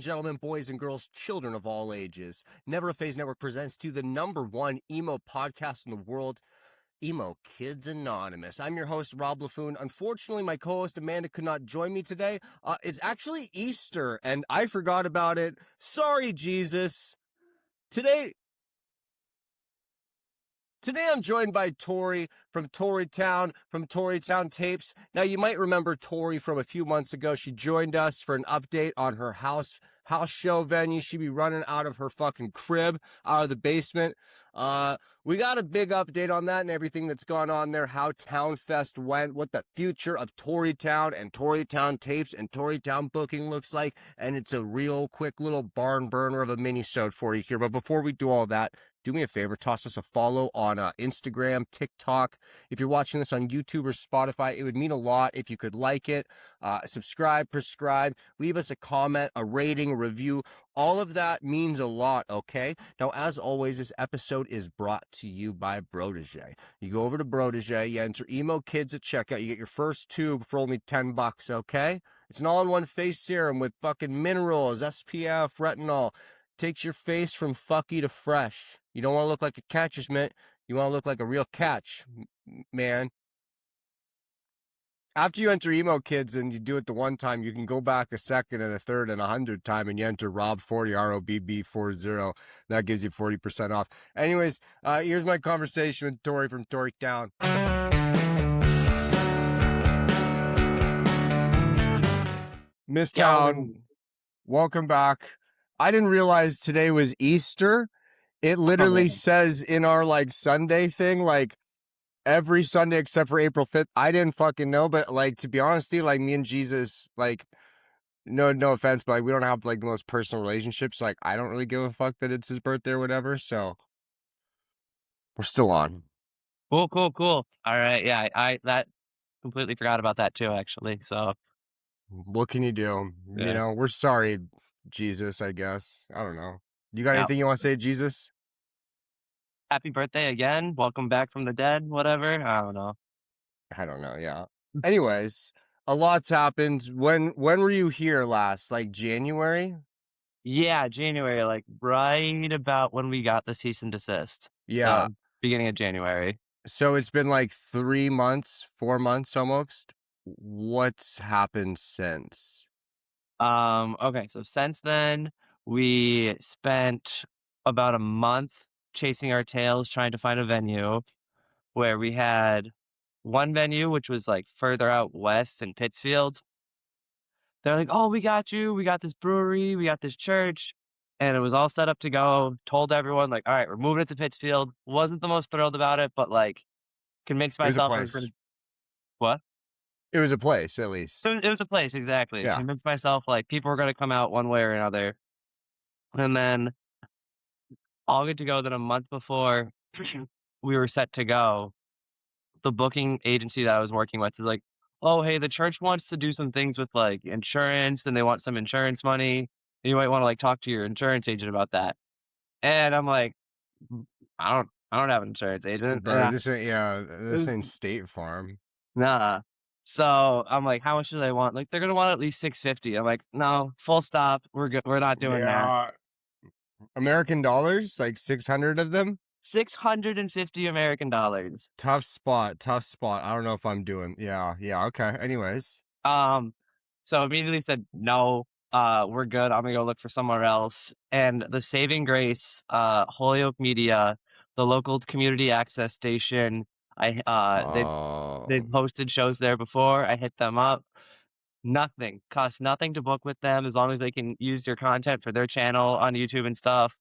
gentlemen, boys and girls, children of all ages, Never a Phase Network presents to you the #1 emo podcast in the world, Emo Kids Anonymous. I'm your host, Rob LaFoon. Unfortunately, my co-host Amanda could not join me today. It's actually Easter, and I forgot about it. Sorry, Jesus. Today I'm joined by Tori from Tori Town, from Tori Town Tapes. Now, you might remember Tori from a few months ago. She joined us for an update on her house show venue. She'd be running out of her fucking crib, out of the basement. We got a big update on that and everything that's gone on there, how Townfest went, what the future of Tori Town and Tori Town Tapes and Tori Town booking looks like, and it's a real quick little barn burner of a mini-sode for you here. But before we do all that, do me a favor, toss us a follow on Instagram, TikTok. If you're watching this on YouTube or Spotify, it would mean a lot if you could like it, subscribe, prescribe, leave us a comment, a rating, a review. All of that means a lot, okay? Now, as always, this episode is brought to you by Protege. You go over to Protege, you enter Emo Kids at checkout, you get your first tube for only $10, okay? It's an all-in-one face serum with fucking minerals, SPF, retinol. Takes your face from fucky to fresh. You don't want to look like a catcher's mitt. You want to look like a real catch, man. After you enter Emo Kids and you do it the one time, you can go back a second and a third and 100 time and you enter Rob40, ROBB40. That gives you 40% off. Anyways, here's my conversation with Tori from Tori Town. Miss Town, welcome back. I didn't realize today was Easter. It literally says in our Sunday thing, every Sunday except for April 5th. I didn't fucking know, but to be honest, me and Jesus, no offense, but we don't have the most personal relationships. I don't really give a fuck that it's his birthday or whatever. So we're still on. Cool. All right. Yeah, I that completely forgot about that too, actually. So what can you do? Yeah. We're sorry, Jesus, I guess. I don't know. You got anything you want to say, Jesus? Happy birthday again. Welcome back from the dead, whatever. I don't know. Yeah. Anyways, a lot's happened. When were you here last? January? Yeah, January, right about when we got the cease and desist. Yeah. So, beginning of January. So it's been 3 months, 4 months almost. What's happened since? Okay, so since then, we spent about a month chasing our tails trying to find a venue where we had one venue, which was further out west in Pittsfield. They're like, "Oh, we got you. We got this brewery. We got this church." And it was all set up to go. Told everyone, all right, we're moving it to Pittsfield. Wasn't the most thrilled about it, but convinced It was a myself it was place. What? It was a place, at least. It was a place, exactly. Yeah. Convinced myself people were going to come out one way or another. And then all good to go. Then a month before we were set to go, the booking agency that I was working with is like, "Oh, hey, the church wants to do some things with insurance, and they want some insurance money. You might want to talk to your insurance agent about that." And I'm like, I don't have an insurance agent. Bro, this ain't State Farm. Nah. So I'm like, how much do they want? They're gonna want at least $650. I'm like, no, full stop. We're good. We're not doing that. American dollars, 600 of them. 650 American dollars. Tough spot. I don't know if I'm doing. Yeah. Okay. Anyways. So immediately said no. We're good. I'm gonna go look for somewhere else. And the saving grace, Holyoke Media, the local community access station. They've hosted shows there before. I hit them up. Nothing. Costs nothing to book with them as long as they can use your content for their channel on YouTube and stuff.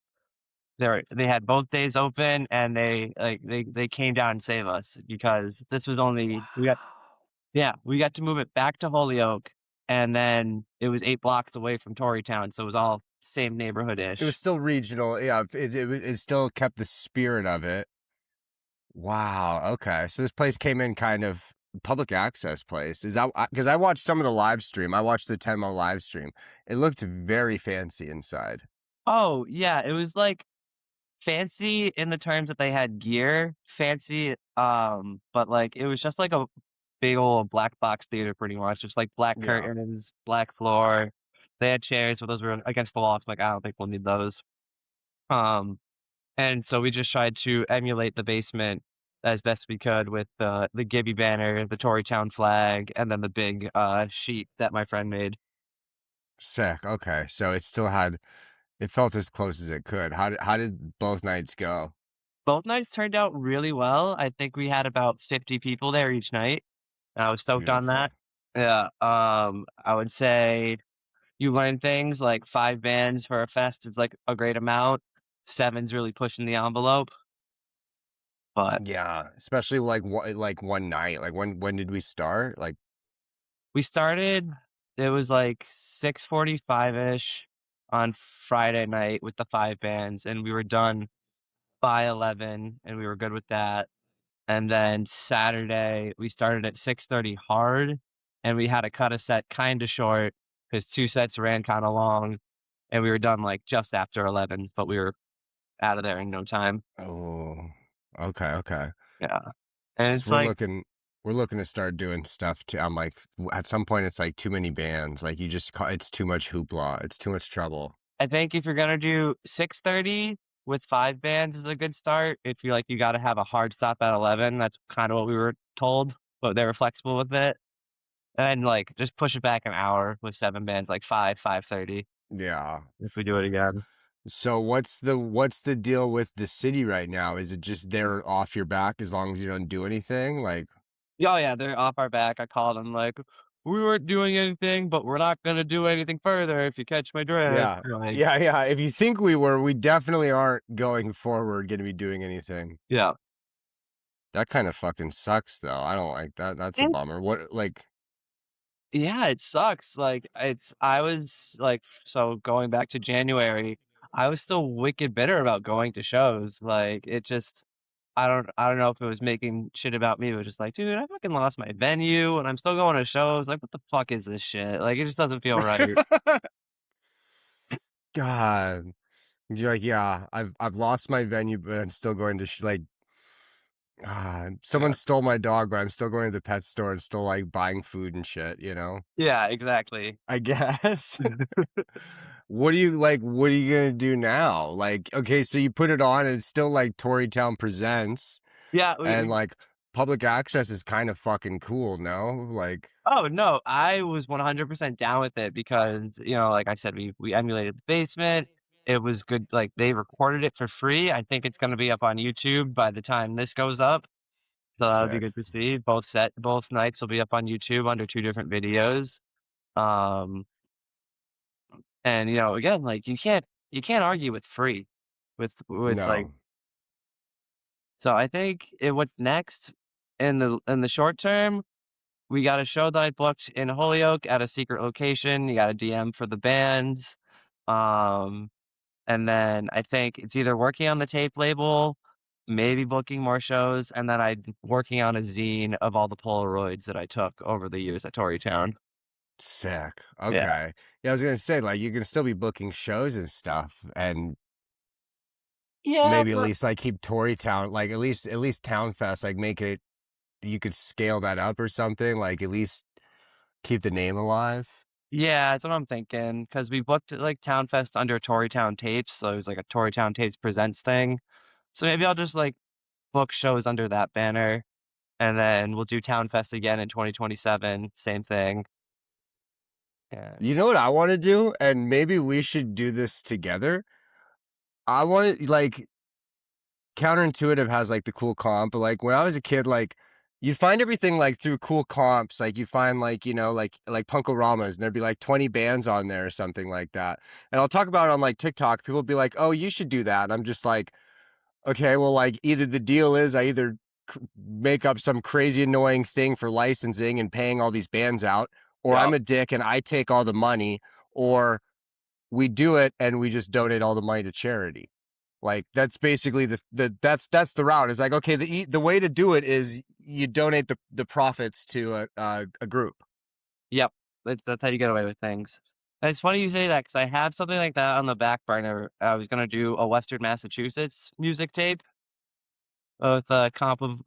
They had both days open, and they came down and save us because this was only we got to move it back to Holyoke, and then it was 8 blocks away from Tori Town, so it was all same neighborhood-ish. It was still regional. Yeah, it still kept the spirit of it. Wow. Okay. So this place came in kind of public access place. Is that because I watched some of the live stream? I watched the Tenmo live stream. It looked very fancy inside. Oh yeah, it was fancy in the terms that they had gear, fancy, but it was just a big old black box theater pretty much. Just black curtains, black floor. They had chairs, but those were against the wall. So I'm like, I don't think we'll need those. Um, and so we just tried to emulate the basement as best we could with the Gibby banner, the Tori Town flag, and then the big sheet that my friend made. Sick. Okay, so it still had it felt as close as it could. How did both nights go? Both nights turned out really well. I think we had about 50 people there each night. And I was stoked on Beautiful. that. Yeah. I would say you learn things like 5 bands for a fest is like a great amount. 7's really pushing the envelope. But Yeah, especially like one night. Like when did we start? Like we started, it was like 6:45-ish on Friday night with the 5 bands, and we were done by 11, and we were good with that. And then Saturday, we started at 6:30 hard, and we had to cut a set kinda short because 2 sets ran kinda long, and we were done, like, just after 11, but we were out of there in no time. oh, okay, okay. Yeah. And Because it's like, we're looking to start doing stuff too. I'm like, at some point, it's like too many bands. Like it's too much hoopla. It's too much trouble. I think if you're gonna do 6:30 with 5 bands is a good start. If you like, you gotta have a hard stop at 11, that's kinda what we were told, but they were flexible with it. And, like, just push it back an hour with 7 bands, like 5:30 Yeah. if we do it again. So what's the deal with the city right now? Is it just they're off your back as long as you don't do anything? Like, Yeah, oh, yeah, they're off our back. I called them like, "We weren't doing anything, but we're not gonna do anything further if you catch my drift." yeah, Like, yeah, yeah. If you think we were, we definitely aren't going forward. Going to be doing anything. yeah. That kind of fucking sucks, though. I don't like that. That's a And bummer. What like? yeah, it sucks. Like, I was like, so going back to January, I was still wicked bitter about going to shows. Like, it just I don't know if it was making shit about me, but just like, dude, I fucking lost my venue and I'm still going to shows. Like, what the fuck is this shit? Like, it just doesn't feel right. God, you're like, yeah, I've lost my venue, but I'm still going to like. Someone Yeah. stole my dog, but I'm still going to the pet store and still like buying food and shit. Yeah, exactly. I guess. What are you gonna do now? Like, okay, so you put it on and it's still like Tori Town presents Yeah, and we like public access is kind of fucking cool, no? Like, Oh, no, I was 100% down with it because, like I said, we emulated the basement. It was good, like, they recorded it for free. I think it's gonna be up on YouTube by the time this goes up, so that'll be sick. good to see. Both nights will be up on YouTube under 2 different videos. Um, and, again, like, you can't argue with free with, like, No. so I think what's next in the short term, we got a show that I booked in Holyoke at a secret location. You got a DM for the bands. Um, and then I think it's either working on the tape label, maybe booking more shows, and then I'm working on a zine of all the Polaroids that I took over the years at Tori Town. Sick. Yeah. Okay. Yeah, I was gonna say, like, you can still be booking shows and stuff, and Yeah, maybe at but least like keep Tory Town, like at least Townfest, like make it you could scale that up or something, like at least keep the name alive. yeah, that's what I'm thinking. Because we booked like Townfest under Tori Town Tapes, so it was like a Tori Town Tapes presents thing. So maybe I'll just like book shows under that banner. And then we'll do Townfest again in 2027, same thing. Yeah. You know what I want to do, and maybe we should do this together. I want to like counterintuitive has like the cool comp, but like when I was a kid, like you find everything like through cool comps. Like you find like like Punkoramas, and there'd be like 20 bands on there or something like that. And I'll talk about it on like TikTok. People be like, "Oh, you should do that." And I'm just like, okay, well, like either the deal is I either make up some crazy annoying thing for licensing and paying all these bands out, or Yep. I'm a dick and I take all the money, or we do it and we just donate all the money to charity. Like that's basically that's the route. It's like, okay, the way to do it is you donate the profits to a group. Yep. That's how you get away with things. And it's funny you say that because I have something like that on the back burner. I was gonna do a Western Massachusetts music tape with a comp of,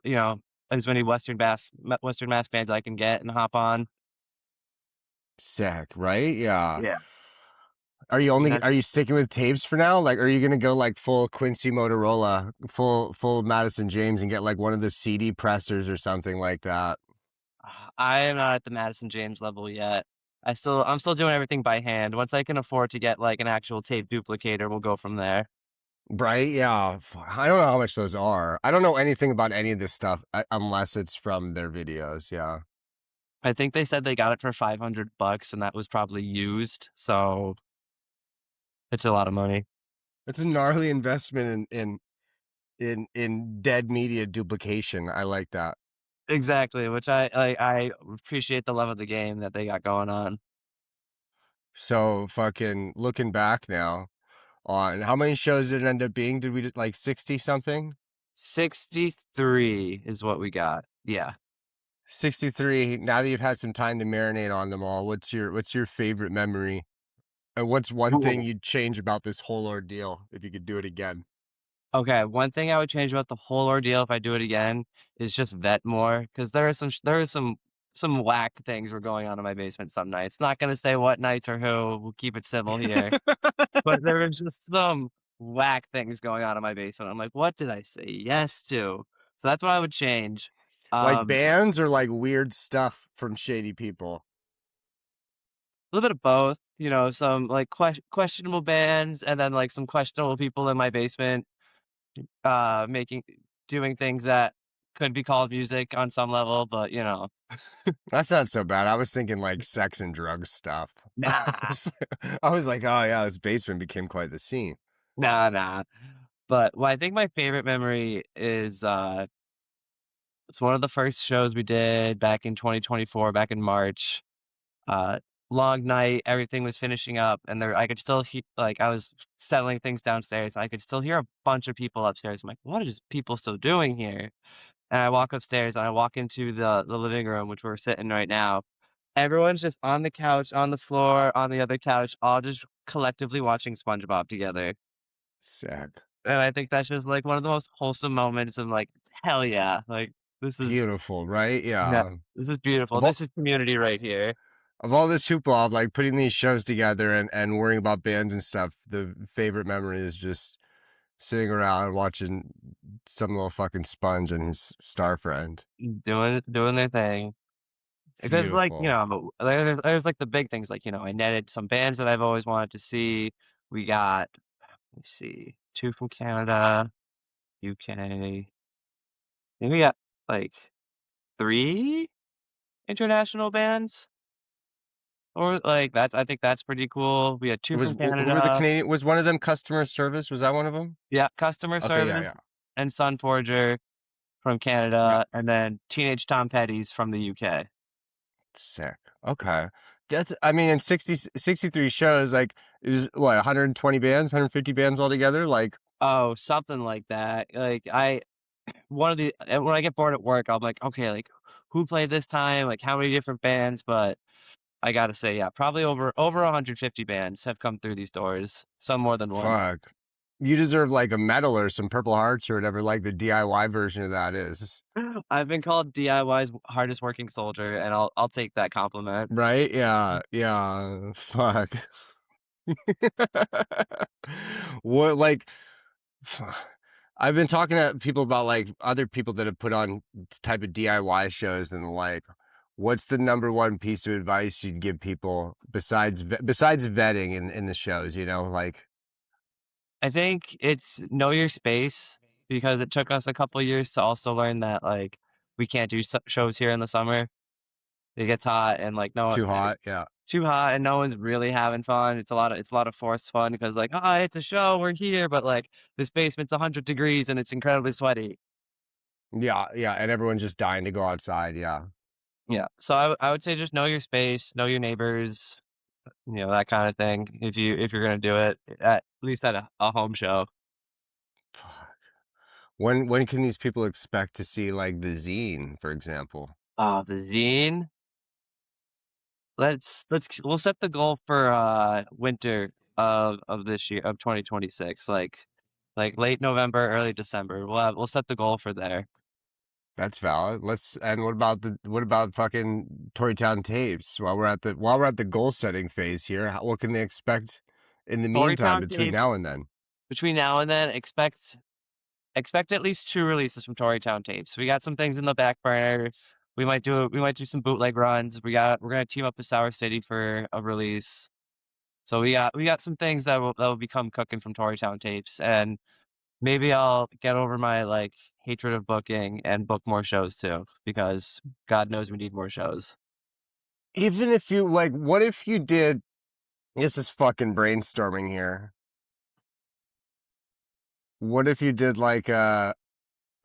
as many Western Mass bands I can get and hop on. Sick, right? Yeah. Yeah. Are you sticking with tapes for now? Like, are you gonna go like full Quincy Motorola, full Madison James, and get like one of the CD pressers or something like that? I am not at the Madison James level yet. I'm still doing everything by hand. Once I can afford to get like an actual tape duplicator, we'll go from there. Right? Yeah. I don't know how much those are. I don't know anything about any of this stuff unless it's from their videos. Yeah. I think they said they got it for $500 and that was probably used, so it's a lot of money. It's a gnarly investment in dead media duplication. I like that. Exactly, which I appreciate the love of the game that they got going on. So fucking looking back now on how many shows did it end up being? Did we just like 60 something? 63 is what we got. Yeah. 63. Now that you've had some time to marinate on them all, what's your favorite memory? And what's one thing Ooh. you'd change about this whole ordeal if you could do it again? Okay, one thing I would change about the whole ordeal if I do it again is just vet more, because there are some whack things were going on in my basement some nights. Not gonna say what nights or who, we'll keep it civil here. But there was just some whack things going on in my basement. I'm like, "What did I say yes to?" So that's what I would change. Like Um, bands or like weird stuff from shady people? a little bit of both, you know, some, like, questionable bands and then, like, some questionable people in my basement, making doing things that could be called music on some level, but, you know. That's not so bad. I was thinking like sex and drugs stuff. Nah, I was like, oh yeah, this basement became quite the scene. nah. But, well, I think my favorite memory is, it's one of the first shows we did back in 2024, back in March. Uh, Long night, everything was finishing up, and I could still like, I was settling things downstairs, and I could still hear a bunch of people upstairs. I'm like, "What is people still doing here?" And I walk upstairs, and I walk into the living room, which we're sitting right now. Everyone's just on the couch, on the floor, on the other couch, all just collectively watching SpongeBob together. Sick. And I think that's just, like, one of the most wholesome moments of, like, "Hell yeah." Like, this is Beautiful, right? yeah, Yeah. this is beautiful. Of all This is community right here. of all this hoopla of like putting these shows together and worrying about bands and stuff, the favorite memory is just sitting around watching some little fucking sponge and his star friend. Doing their thing. Because, like, you Beautiful. know, there's, like, the big things, like, you know, I netted some bands that I've always wanted to see. We got, let me see, 2 from Canada, UK. Then we got, like, 3 international bands, or, like, I think that's pretty cool. We had 2 Was from who were the Canada. Canadian? Was one of them customer service? Was that one of them? Yeah, Customer Okay, yeah, Service yeah. and Sunforger from Yeah. Canada, and then Teenage Tom Petty's from the UK. Sick. Okay. That's, I mean, in 63 shows, like, is what, 120 bands, 150 bands altogether? Like, Oh, something like that. Like, one of the when I get bored at work, I'm like, "Okay, like, who played this time? Like, how many different bands?" But I gotta say, yeah, probably over 150 bands have come through these doors, some more than once. fuck. You deserve like a medal or some Purple Hearts or whatever, like the DIY version of that is. I've been called DIY's hardest working soldier, and I'll take that compliment. Right? Yeah. Yeah. Fuck. What, like, I've been talking to people about like other people that have put on type of DIY shows and like, what's the number one piece of advice you'd give people besides vetting in the shows, you know, like I think it's know your space, because it took us a couple years to also learn that, like, we can't do shows here in the summer. It gets hot and, like, no too hot? Yeah. too hot and no one's really having fun. It's a lot of forced fun because, like, "Ah, it's a show, we're here," but, like, this basement's 100 degrees and it's incredibly sweaty. Yeah, yeah, and everyone's just dying to go outside, yeah. Yeah, so I would say just know your space, know your neighbors, you know, that kinda thing, if you're gonna do it, at least at a home show. Fuck. When can these people expect to see, like, the zine, for example? The zine? We'll set the goal for, winter of this year, of 2026, like late November, early December. We'll set the goal for there. That's valid. And what about fucking Tori Town tapes while we're at the goal setting phase here? What can they expect in the Tori meantime, Town between now tapes. and then? Between now and then, expect at least 2 releases from Tori Town tapes. We got some things in the back burner. We might do some bootleg runs. We're gonna team up with Sour City for a release. So we got some things that will become cooking from Tori Town tapes, and maybe I'll get over my, like, hatred of booking and book more shows too, because God knows we need more shows. Even if you like, what if you did? This is fucking brainstorming here. What if you did like a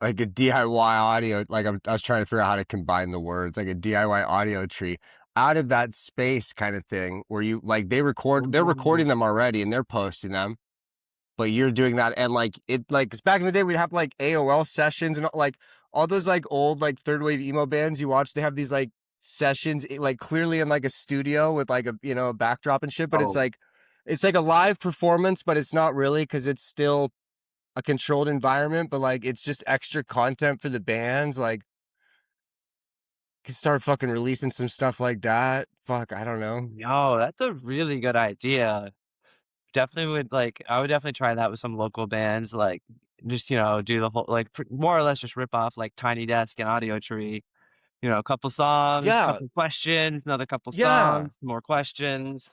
DIY audio? Like I was trying to figure out how to combine the words, like a DIY audio tree out of that space kind of thing, where you like they're recording Ooh. them already and they're posting them, but you're doing that. And like it, like 'cause back in the day we'd have like AOL sessions and like all those like old like third wave emo bands you watch, they have these like sessions like clearly in like a studio with like a, you know, a backdrop and shit, but Oh, it's like a live performance, but it's not really because it's still a controlled environment, but like it's just extra content for the bands. Like could start fucking releasing some stuff like that. Fuck, I don't know. yo, that's a really good idea. Definitely would like I would definitely try that with some local bands, like, just, do the whole like, more or less just rip off, like, Tiny Desk and Audio Tree, a couple songs, Yeah, couple questions, another couple yeah. songs, more questions.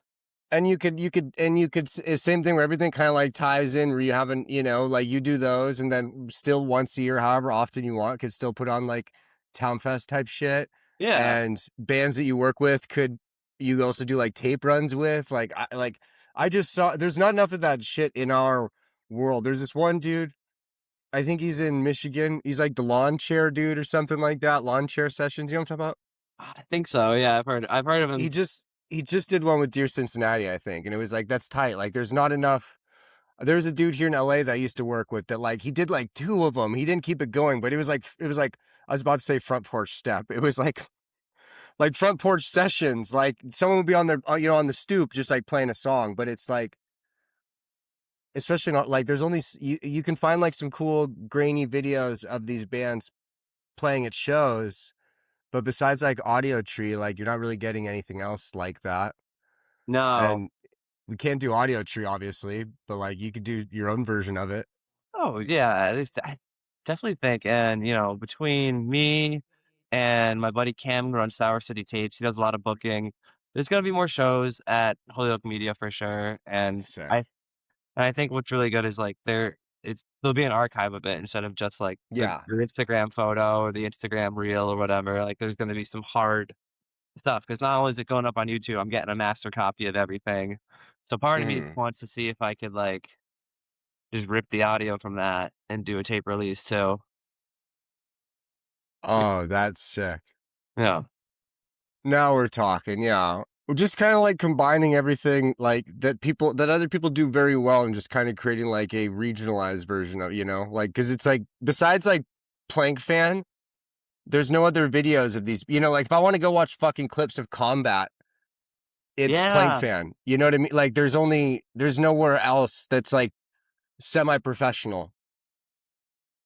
And same thing where everything kind of like ties in where you haven't, you know, like you do those and then still once a year, however often you want, could still put on like Townfest type shit. Yeah. And bands that you work with could you also do like tape runs with? I just saw there's not enough of that shit in our world. There's this one dude, I think he's in Michigan. He's like the lawn chair dude or something like that. Lawn chair sessions, you know what I'm talking about? I think so, yeah, I've heard of He him. just he just did one with Dear Cincinnati, I think, and it was like that's tight. Like there's not enough. There's a dude here in LA that I used to work with that like he did like two of them. He didn't keep it going, but it was like I was about to say front porch step. It was like front porch sessions. Like someone would be on their you know on the stoop just like playing a song, but it's like especially not like there's only you can find like some cool grainy videos of these bands playing at shows, but besides like Audio Tree, like you're not really getting anything else like that. No. And we can't do Audio Tree, obviously, but like you could do your own version of it. Oh, yeah, at least I definitely think, and, between me and my buddy Cam who runs Sour City Tapes, he does a lot of booking. There's gonna be more shows at Holyoke Media for sure, and I Sick. and I think what's really good is, like, there'll be an archive of it instead of just, like, Yeah. your Instagram photo or the Instagram reel or whatever. Like, there's gonna be some hard stuff because not only is it going up on YouTube, I'm getting a master copy of everything. So part of me Mm. wants to see if I could, like, just rip the audio from that and do a tape release too. Like, Oh, that's sick. yeah. Now we're talking. Yeah. We're just kind of like combining everything like that other people do very well and just kind of creating like a regionalized version of, you know, like, because it's like besides like Plank Fan, there's no other videos of these, you know, like if I want to go watch fucking clips of Combat, it's Plank Yeah. Fan. You know what I mean? Like there's nowhere else that's like semi-professional.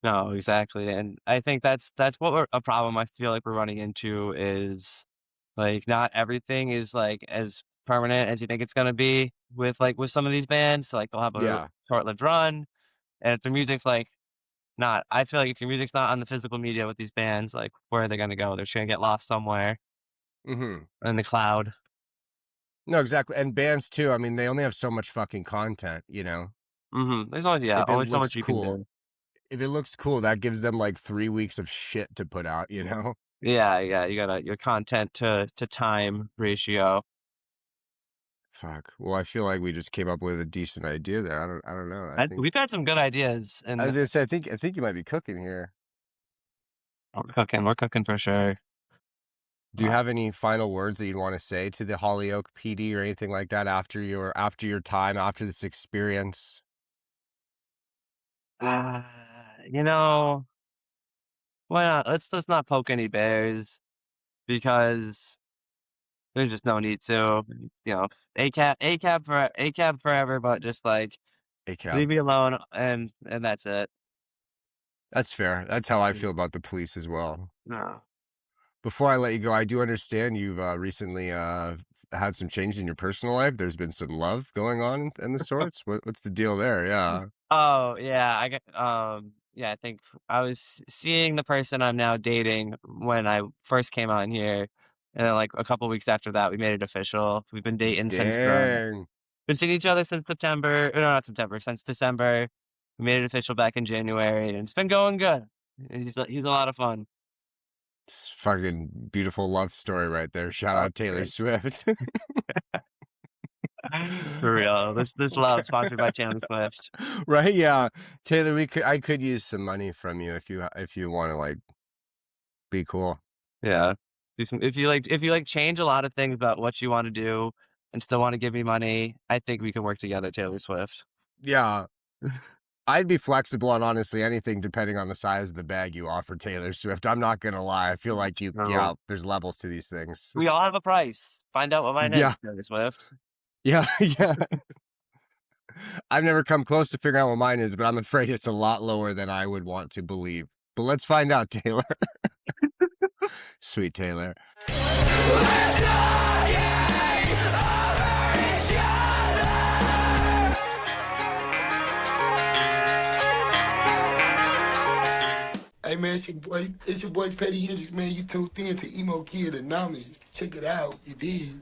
No, exactly, and I think that's what we're a problem I feel like we're running into is, like, not everything is, like, as permanent as you think it's gonna be with some of these bands. So, like, they'll have a Yeah. short-lived run, and if their music's, like, not I feel like if your music's not on the physical media with these bands, like, where are they gonna go? They're just gonna get lost somewhere Hmm. in the cloud. No, exactly. And bands too. I mean, they only have so much fucking content, you know. Mhm. There's only yeah, If it only so much looks you can cool, do. if it looks cool, that gives them like 3 weeks of shit to put out, you know? Yeah, yeah, you gotta your content to time ratio. Fuck. Well, I feel like we just came up with a decent idea there. I don't know. I think We've had some good ideas, I and was gonna say I think you might be cooking here. we're cooking for sure. Do you have any final words that you'd want to say to the Holyoke PD or anything like that after your time, after this experience? Uh, you know, why not? Let's not poke any bears because there's just no need to. You know, A cab forever, but just like Hey, leave Cab. me alone and that's it. That's fair. That's how I Mm. feel about the police as well. No. Before I let you go, I do understand you've recently had some change in your personal life? There's been some love going on and the sorts? What's the deal there? Yeah. Oh, yeah, I got yeah, I think I was seeing the person I'm now dating when I first came out here, and then, like, a couple weeks after that, we made it official. We've been dating since the Dang. been seeing each other since September no, not September, since December. We made it official back in January, and it's been going good. He's a lot of fun. It's fucking beautiful love story right there. Shout Oh, out Taylor great. Swift. For real. This love sponsored by Taylor Swift. Right? Yeah. Taylor, I could use some money from you if you want to like be cool. Yeah. Do some if you change a lot of things about what you wanna do and still wanna give me money, I think we can work together, Taylor Swift. Yeah. I'd be flexible on honestly anything depending on the size of the bag you offer Taylor Swift. I'm not gonna lie. I feel like So, there's levels to these things. we all have a price. Find out what mine Yeah. is, Taylor Swift. Yeah. Yeah. I've never come close to figuring out what mine is, but I'm afraid it's a lot lower than I would want to believe. But let's find out, Taylor. Sweet Taylor. Hey man, it's your boy Petty Hendrix, man. You tuned in to Emo Kids Anonymous. Check it out, it is.